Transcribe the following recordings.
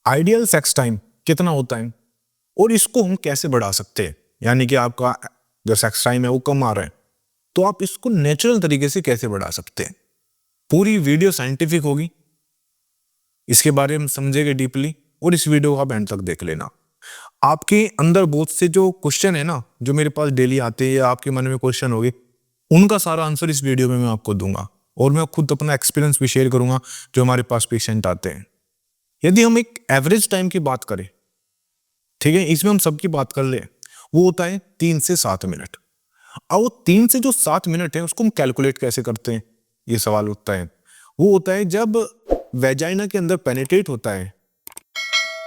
Ideal sex time कितना होता है और इसको हम कैसे बढ़ा सकते हैं। यानी कि आपका जो सेक्स टाइम है वो कम आ रहा है, तो आप इसको नेचुरल तरीके से कैसे बढ़ा सकते हैं। पूरी वीडियो साइंटिफिक होगी, इसके बारे में समझेंगे डीपली, और इस वीडियो को आप एंड तक देख लेना। आपके अंदर बहुत से जो क्वेश्चन है ना, जो मेरे पास डेली आते हैं या आपके मन में क्वेश्चन होगी, उनका सारा आंसर इस वीडियो में मैं आपको दूंगा। और मैं खुद अपना एक्सपीरियंस भी शेयर करूंगा जो हमारे पास पेशेंट आते हैं। यदि हम एक एवरेज टाइम की बात करें, ठीक है, इसमें हम सबकी बात कर ले, वो होता है 3 से 7 मिनट। अब वो 3 से जो 7 मिनट है उसको हम कैलकुलेट कैसे करते हैं, ये सवाल उठता है। वो होता है जब वेजाइना के अंदर पेनिट्रेट होता है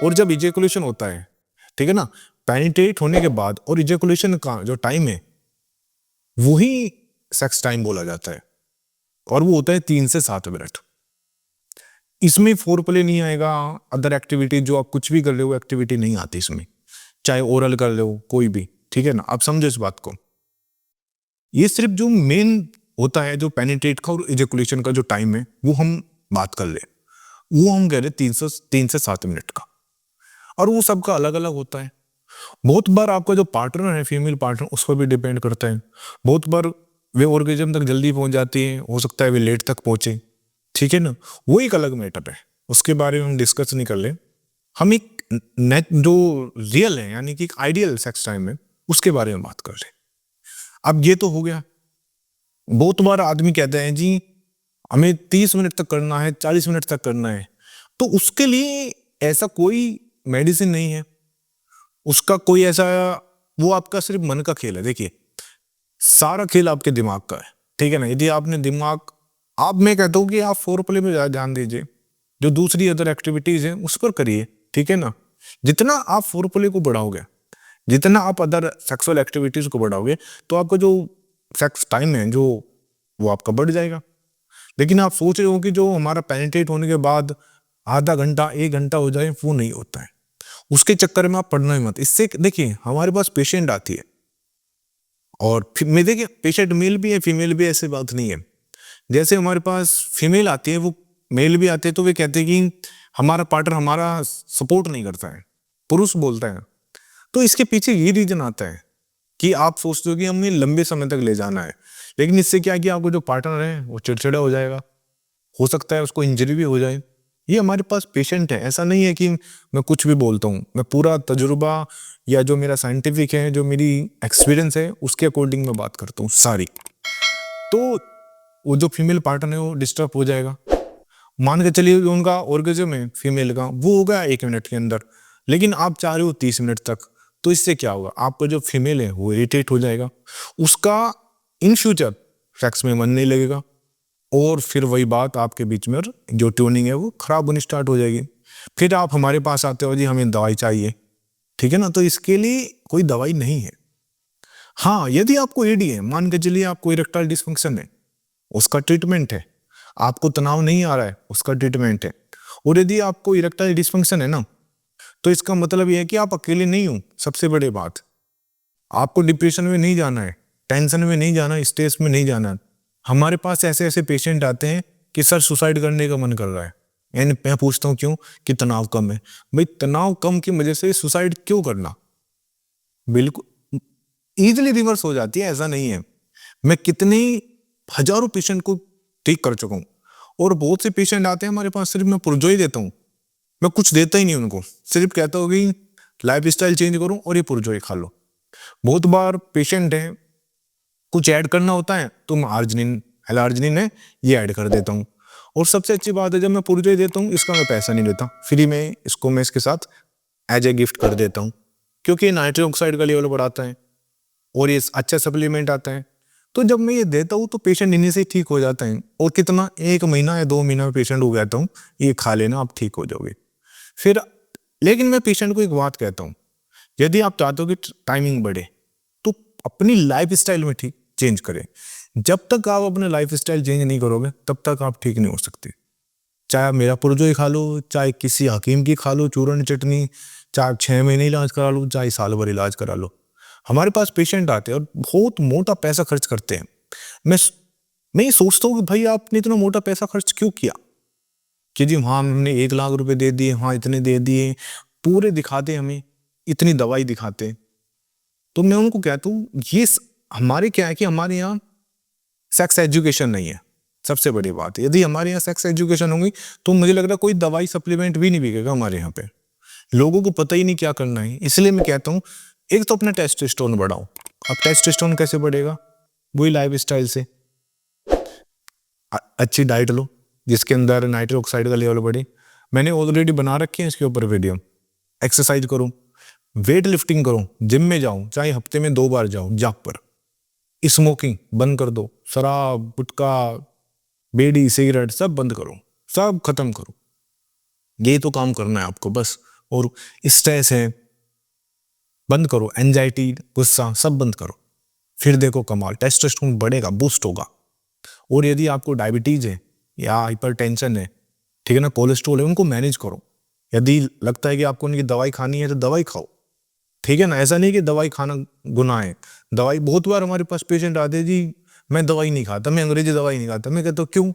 और जब इजेकुलेशन होता है, ठीक है ना। पेनिट्रेट होने के बाद और इजेकुलेशन का जो टाइम है वही सेक्स टाइम बोला जाता है, और वो होता है 3 से 7 मिनट। इसमें फोर प्ले नहीं आएगा, अदर एक्टिविटी जो आप कुछ भी कर रहे हो एक्टिविटी नहीं आती इसमें, चाहे ओरल कर रहे हो कोई भी, ठीक है ना। आप समझो इस बात को। ये सिर्फ जो मेन होता है, जो पेनिट्रेट का और इजेकुलेशन का जो टाइम है वो हम बात कर ले, वो हम कह रहे 3 से 7 मिनट का, और वो सबका अलग अलग होता है। बहुत बार आपका जो पार्टनर है, फीमेल पार्टनर, उस पर भी डिपेंड करता है। बहुत बार वे ऑर्गेजम तक जल्दी पहुंच जाती है, हो सकता है वे लेट तक पहुंचे, ठीक है ना। वो एक अलग मैटर है, उसके बारे में हम डिस्कस नहीं कर ले। हम एक नेट जो रियल है, यानी कि एक आइडियल सेक्स टाइम है, उसके बारे में बात कर ले। अब ये तो हो गया। बहुत बार आदमी कहते हैं जी हमें 30 मिनट तक करना है, 40 मिनट तक करना है, तो उसके लिए ऐसा कोई मेडिसिन नहीं है, उसका कोई ऐसा, वो आपका सिर्फ मन का खेल है। देखिए, सारा खेल आपके दिमाग का है, ठीक है ना। यदि आपने दिमाग, आप, मैं कहता हूँ कि आप फोर प्ले में ज्यादा ध्यान दीजिए, जो दूसरी अदर एक्टिविटीज है उस पर करिए, ठीक है ना। जितना आप फोर प्ले को बढ़ाओगे, जितना आप अदर सेक्सुअल एक्टिविटीज को बढ़ाओगे, तो आपका जो सेक्स टाइम है जो वो आपका बढ़ जाएगा। लेकिन आप सोच रहे हो कि जो हमारा पेनिट्रेट होने के बाद आधा घंटा 1 घंटा हो जाए, वो नहीं होता है। उसके चक्कर में आप पढ़ना ही मत। इससे देखिए, हमारे पास पेशेंट आती है, और मैं देखिए पेशेंट मेल भी है फीमेल भी है, ऐसी बात नहीं है। जैसे हमारे पास फीमेल आती है, वो मेल भी आते हैं, तो वे कहते हैं कि हमारा पार्टनर हमारा सपोर्ट नहीं करता है, पुरुष बोलता है। तो इसके पीछे ये रीजन आता है कि आप सोचते हो कि हमें लंबे समय तक ले जाना है, लेकिन इससे क्या है कि आपको जो पार्टनर है वो चिड़चिड़ा हो जाएगा, हो सकता है उसको इंजरी भी हो जाए। ये हमारे पास पेशेंट है, ऐसा नहीं है कि मैं कुछ भी बोलता हूँ। मैं पूरा तजुर्बा या जो मेरा साइंटिफिक है, जो मेरी एक्सपीरियंस है, उसके अकॉर्डिंग मैं बात करता हूँ सारी। तो वो जो फीमेल पार्टनर है वो डिस्टर्ब हो जाएगा। मान के चलिए उनका ऑर्गेज्म है फीमेल का, वो होगा 1 मिनट के अंदर, लेकिन आप चाह रहे हो 30 मिनट तक। तो इससे क्या होगा, आपका जो फीमेल है वो इरिटेट हो जाएगा, उसका इन फ्यूचर सेक्स में मन नहीं लगेगा, और फिर वही बात आपके बीच में जो ट्यूनिंग है वो खराब होनी स्टार्ट हो जाएगी। फिर आप हमारे पास आते हो जी हमें दवाई चाहिए, ठीक है ना। तो इसके लिए कोई दवाई नहीं है। हाँ, यदि आपको एडी है, मान के चलिए आपको इरेक्टाइल डिसफंक्शन है, उसका ट्रीटमेंट है। आपको तनाव नहीं आ रहा है, उसका ट्रीटमेंट है। और यदि आपको इरेक्टाइल डिसफंक्शन है ना, तो इसका मतलब यह है कि आप अकेले नहीं हो। सबसे बड़ी बात, आपको डिप्रेशन में नहीं जाना है, टेंशन में नहीं जाना, स्ट्रेस में नहीं जाना। हमारे पास ऐसे ऐसे पेशेंट आते हैं कि सर सुसाइड करने का मन कर रहा है, एंड मैं पूछता हूँ क्यों, कि तनाव कम है। भाई तनाव कम की वजह से सुसाइड क्यों करना, बिल्कुल इजीली रिवर्स हो जाती है, ऐसा नहीं है। मैं कितने हजारों पेशेंट को ठीक कर चुका हूँ, और बहुत से पेशेंट आते हैं हमारे पास, सिर्फ मैं पुरजो ही देता हूँ, मैं कुछ देता ही नहीं उनको, सिर्फ कहता हूँ कि लाइफ स्टाइल चेंज करूँ और ये पुरजो ही खा लो। बहुत बार पेशेंट है, कुछ ऐड करना होता है तो मैं आर्जिनिन, एल-आर्जिनिन है, ये ऐड कर देता हूँ। और सबसे अच्छी बात है, जब मैं पुरजो ही देता हूँ, इसका मैं पैसा नहीं लेता, फ्री में इसको मैं इसके साथ एज ए गिफ्ट कर देता हूँ, क्योंकि नाइट्रिक ऑक्साइड का लेवल बढ़ाता है और ये अच्छा सप्लीमेंट आता है। तो जब मैं ये देता हूँ तो पेशेंट इन्हीं से ही ठीक हो जाता है। और कितना, 1 महीना या 2 महीना में पेशेंट हो जाता हूँ, ये खा लेना आप ठीक हो जाओगे। फिर लेकिन मैं पेशेंट को एक बात कहता हूँ, यदि आप चाहते हो कि टाइमिंग बढ़े, तो अपनी लाइफ स्टाइल में ठीक चेंज करें। जब तक आप अपने लाइफ स्टाइल चेंज नहीं करोगे, तब तक आप ठीक नहीं हो सकते। चाहे आप मेरा पुरजो ही खा लो, चाहे किसी हकीम की खा लो चूरन चटनी, चाहे 6 महीने इलाज करा लो, चाहे साल भर इलाज करा लो। हमारे पास पेशेंट आते हैं और बहुत मोटा पैसा खर्च करते हैं। मैं मैं ये सोचता हूँ कि भाई आपने इतना मोटा पैसा खर्च क्यों किया। कि जी हाँ हमने 1 लाख रुपए दे दिए, हाँ इतने दे दिए, पूरे दिखाते हमें, इतनी दवाई दिखाते। तो मैं उनको कहता हूँ हमारे क्या है कि हमारे यहाँ सेक्स एजुकेशन नहीं है, सबसे बड़ी बात। यदि हमारे यहाँ सेक्स एजुकेशन होगी तो मुझे लग रहा है कोई दवाई सप्लीमेंट भी नहीं बिकेगा हमारे यहाँ पे। लोगों को पता ही नहीं क्या करना है। इसलिए मैं कहता हूँ एक तो अपना टेस्टोस्टेरोन बढ़ाओ। अब टेस्टोस्टेरोन कैसे बढ़ेगा? वही लाइफ स्टाइल से, अच्छी डाइट लो जिसके अंदर नाइट्रिक ऑक्साइड का लेवल बढ़े। मैंने ऑलरेडी बना रखे हैं इसके ऊपर वीडियो। एक्सरसाइज करो, वेट लिफ्टिंग करो, जिम में जाओ, चाहे हफ्ते में 2 बार जाओ जाग पर। स्मोकिंग बंद कर दो, शराब, गुटखा, बीड़ी, सिगरेट सब बंद करो, सब खत्म करो। ये तो काम करना है आपको बस। और स्ट्रेस है बंद करो, एंजाइटी, गुस्सा सब बंद करो, फिर देखो कमाल, टेस्टोस्टेरोन बढ़ेगा, बूस्ट होगा। और यदि आपको डायबिटीज है या हाइपरटेंशन है, ठीक है ना, कोलेस्ट्रॉल है, उनको मैनेज करो। यदि लगता है कि आपको उनकी दवाई खानी है तो दवाई खाओ, ठीक है ना। ऐसा नहीं कि दवाई खाना गुनाह है। दवाई, बहुत बार हमारे पास पेशेंट आते हैं, जी मैं दवाई नहीं खाता, मैं अंग्रेजी दवाई नहीं खाता। मैं कहता हूँ क्यों?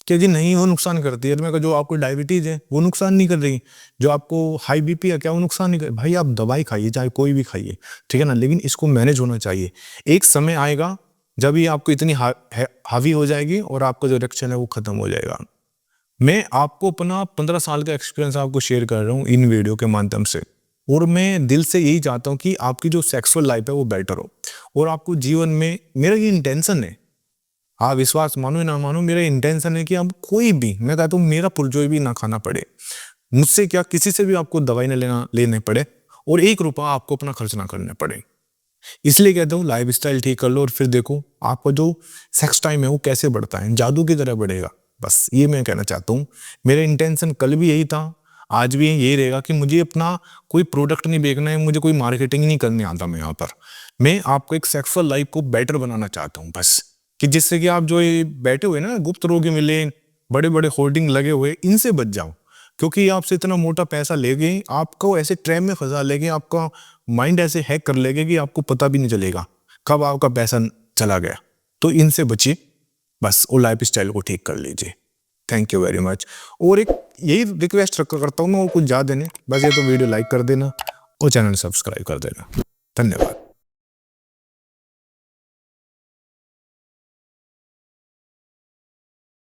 कि जी नहीं वो नुकसान करती है। मैं कहा जो आपको डायबिटीज है वो नुकसान नहीं कर रही, जो आपको हाई बीपी है क्या वो नुकसान नहीं कर। भाई आप दवाई खाइए, चाहे कोई भी खाइए, ठीक है ना, लेकिन इसको मैनेज होना चाहिए। एक समय आएगा जब ये आपको इतनी हावी हो जाएगी और आपका जो इरेक्शन है वो खत्म हो जाएगा। मैं आपको अपना 15 साल का एक्सपीरियंस आपको शेयर कर रहा हूँ इन वीडियो के माध्यम से। और मैं दिल से यही चाहता हूँ कि आपकी जो सेक्सुअल लाइफ है वो बेटर हो। और आपको जीवन में, मेरा ये इंटेंशन है, आप विश्वास मानो या ना मानो, मेरा इंटेंशन है कि आप कोई भी, मैं कहता हूँ मेरा पुरजोई भी ना खाना पड़े, मुझसे क्या किसी से भी आपको दवाई ना लेने पड़े, और 1 रुपया आपको अपना खर्च ना करने पड़े। इसलिए कहता हूँ लाइफ स्टाइल ठीक कर लो और फिर देखो आपका जो सेक्स टाइम है वो कैसे बढ़ता है, जादू की तरह बढ़ेगा। बस ये मैं कहना चाहता हूँ। मेरा इंटेंशन कल भी यही था, आज भी यही रहेगा कि मुझे अपना कोई प्रोडक्ट नहीं बेचना है, मुझे कोई मार्केटिंग नहीं करने आता। मैं यहाँ पर मैं आपको एक सेक्सुअल लाइफ को बेटर बनाना चाहता हूँ बस, कि जिससे कि आप जो ये बैठे हुए ना गुप्त रोगी मिले, बड़े बड़े होर्डिंग लगे हुए, इनसे बच जाओ। क्योंकि आपसे इतना मोटा पैसा लेंगे, आपको ऐसे ट्रैप में फंसा लेंगे, आपका माइंड ऐसे हैक कर लेंगे कि आपको पता भी नहीं चलेगा कब आपका पैसा चला गया। तो इनसे बचिए बस, और लाइफ स्टाइल को ठीक कर लीजिए। Thank you very much. और एक यही रिक्वेस्ट करता हूँ मैं, और कुछ ज़्यादा नहीं, बस ये तो वीडियो लाइक कर देना और चैनल सब्सक्राइब कर देना। धन्यवाद।